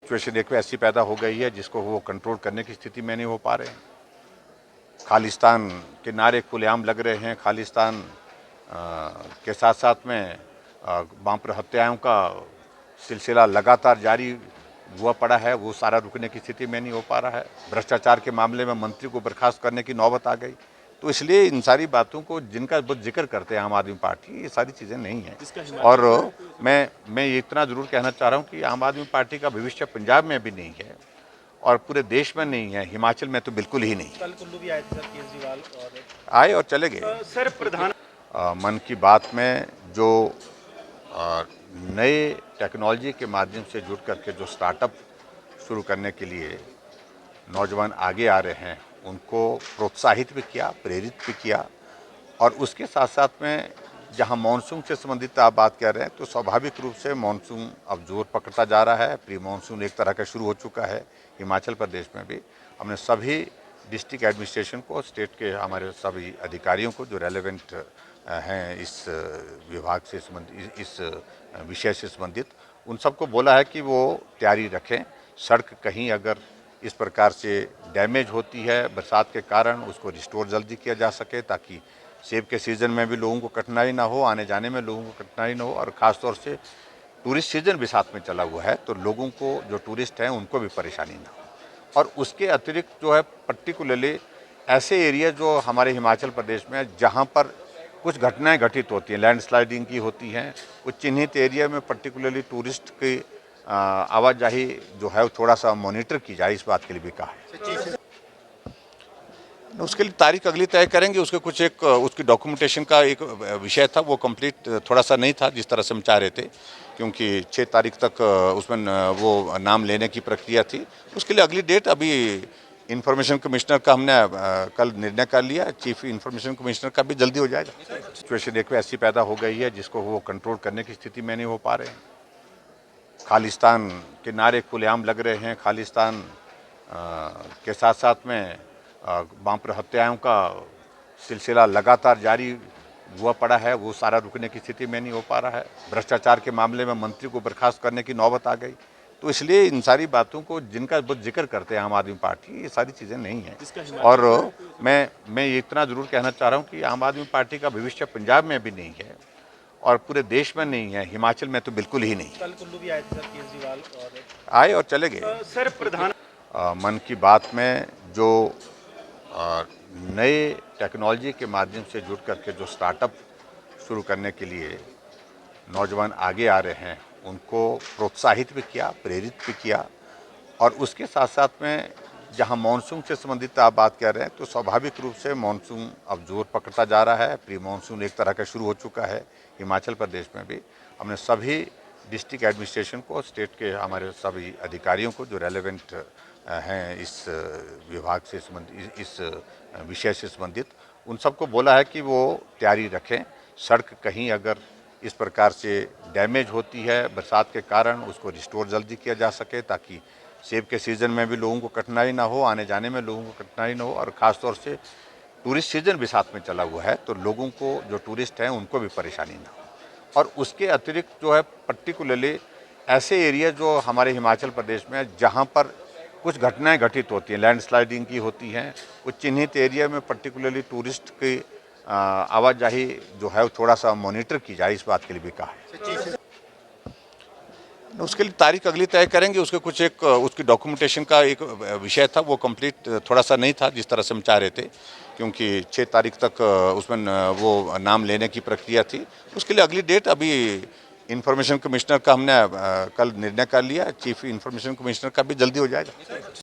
Situation एक ऐसी पैदा हो गई है जिसको वो कंट्रोल करने की स्थिति में नहीं हो पा रहे हैं। खालिस्तान के नारे खुलेआम लग रहे हैं। खालिस्तान के साथ साथ में बांपर हत्याओं का सिलसिला लगातार जारी हुआ पड़ा है, वो सारा रुकने की स्थिति में नहीं हो पा रहा है। भ्रष्टाचार के मामले में मंत्री को बर्खास्त करने की नौबत आ गई। तो इसलिए इन सारी बातों को जिनका बहुत जिक्र करते हैं आम आदमी पार्टी, ये सारी चीज़ें नहीं हैं। और मैं ये इतना ज़रूर कहना चाह रहा हूँ कि आम आदमी पार्टी का भविष्य पंजाब में भी नहीं है और पूरे देश में नहीं है, हिमाचल में तो बिल्कुल ही नहीं। कल कुल्लू भी आए थे सर केजरीवाल और आए और चले गए। सर प्रधान मन की बात में जो नए टेक्नोलॉजी के माध्यम से जुड़ करके जो स्टार्टअप शुरू करने के लिए नौजवान आगे आ रहे हैं, उनको प्रोत्साहित भी किया, प्रेरित भी किया। और उसके साथ साथ में जहां मानसून से संबंधित आप बात कर रहे हैं, तो स्वाभाविक रूप से मानसून अब जोर पकड़ता जा रहा है। प्री मानसून एक तरह का शुरू हो चुका है हिमाचल प्रदेश में भी। हमने सभी डिस्ट्रिक्ट एडमिनिस्ट्रेशन को, स्टेट के हमारे सभी अधिकारियों को जो रेलेवेंट हैं इस विभाग से संबंधित, इस विषय से संबंधित, उन सबको बोला है कि वो तैयारी रखें। सड़क कहीं अगर इस प्रकार से डैमेज होती है बरसात के कारण, उसको रिस्टोर जल्दी किया जा सके ताकि सेब के सीज़न में भी लोगों को कठिनाई ना हो, आने जाने में लोगों को कठिनाई ना हो। और ख़ास तौर से टूरिस्ट सीज़न भी साथ में चला हुआ है, तो लोगों को, जो टूरिस्ट हैं, उनको भी परेशानी ना हो। और उसके अतिरिक्त जो है पर्टिकुलरली ऐसे एरिया जो हमारे हिमाचल प्रदेश में जहाँ पर कुछ घटनाएं घटित होती हैं, लैंडस्लाइडिंग की होती हैं, कुछ चिन्हित एरिया में पर्टिकुलरली टूरिस्ट की आवाजाही जो है वो थोड़ा सा मॉनिटर की जाए, इस बात के लिए भी कहा है। उसके लिए तारीख अगली तय करेंगे। उसके कुछ एक उसकी डॉक्यूमेंटेशन का एक विषय था, वो कंप्लीट थोड़ा सा नहीं था जिस तरह से हम चाह रहे थे, क्योंकि 6 तारीख तक उसमें वो नाम लेने की प्रक्रिया थी। उसके लिए अगली डेट अभी इंफॉर्मेशन कमिश्नर का हमने कल निर्णय कर लिया। चीफ इंफॉर्मेशन कमिश्नर का भी जल्दी हो जाएगा। सिचुएशन एक ऐसी पैदा हो गई है जिसको वो कंट्रोल करने की स्थिति में नहीं हो पा रहे हैं। खालिस्तान के नारे खुलेआम लग रहे हैं। खालिस्तान के साथ साथ में बांपर हत्याओं का सिलसिला लगातार जारी हुआ पड़ा है, वो सारा रुकने की स्थिति में नहीं हो पा रहा है। भ्रष्टाचार के मामले में मंत्री को बर्खास्त करने की नौबत आ गई। तो इसलिए इन सारी बातों को जिनका बहुत जिक्र करते हैं आम आदमी पार्टी, ये सारी चीज़ें नहीं हैं। और मैं ये इतना ज़रूर कहना चाह रहा हूँ कि आम आदमी पार्टी का भविष्य पंजाब में भी नहीं है और पूरे देश में नहीं है, हिमाचल में तो बिल्कुल ही नहीं। कल कुल्लू भी आए थे सर केजरीवाल और आए और चले गए। सर प्रधान मन की बात में जो नए टेक्नोलॉजी के माध्यम से जुड़ करके जो स्टार्टअप शुरू करने के लिए नौजवान आगे आ रहे हैं, उनको प्रोत्साहित भी किया, प्रेरित भी किया। और उसके साथ साथ में जहां मानसून से संबंधित आप बात कर रहे हैं, तो स्वाभाविक रूप से मानसून अब जोर पकड़ता जा रहा है। प्री मानसून एक तरह का शुरू हो चुका है हिमाचल प्रदेश में भी। हमने सभी डिस्ट्रिक्ट एडमिनिस्ट्रेशन को, स्टेट के हमारे सभी अधिकारियों को जो रेलेवेंट हैं इस विभाग से संबंधित, इस विषय से संबंधित, उन सबको बोला है कि वो तैयारी रखें। सड़क कहीं अगर इस प्रकार से डैमेज होती है बरसात के कारण, उसको रिस्टोर जल्दी किया जा सके ताकि सेब के सीज़न में भी लोगों को कठिनाई ना हो, आने जाने में लोगों को कठिनाई ना हो। और ख़ास तौर से टूरिस्ट सीज़न भी साथ में चला हुआ है, तो लोगों को, जो टूरिस्ट हैं, उनको भी परेशानी ना हो। और उसके अतिरिक्त जो है पर्टिकुलरली ऐसे एरिया जो हमारे हिमाचल प्रदेश में जहाँ पर कुछ घटनाएं घटित होती हैं, लैंडस्लाइडिंग की होती हैं, कुछ चिन्हित एरिया में पर्टिकुलरली टूरिस्ट की आवाजाही जो है वो थोड़ा सा मॉनिटर की जाए, इस बात के लिए भी कहा है। उसके लिए तारीख अगली तय करेंगे। उसके कुछ एक उसकी डॉक्यूमेंटेशन का एक विषय था, वो कंप्लीट थोड़ा सा नहीं था जिस तरह से हम चाह रहे थे, क्योंकि 6 तारीख तक उसमें वो नाम लेने की प्रक्रिया थी। उसके लिए अगली डेट अभी इंफॉर्मेशन कमिश्नर का हमने कल निर्णय कर लिया। चीफ इंफॉर्मेशन कमिश्नर का भी जल्दी हो जाएगा।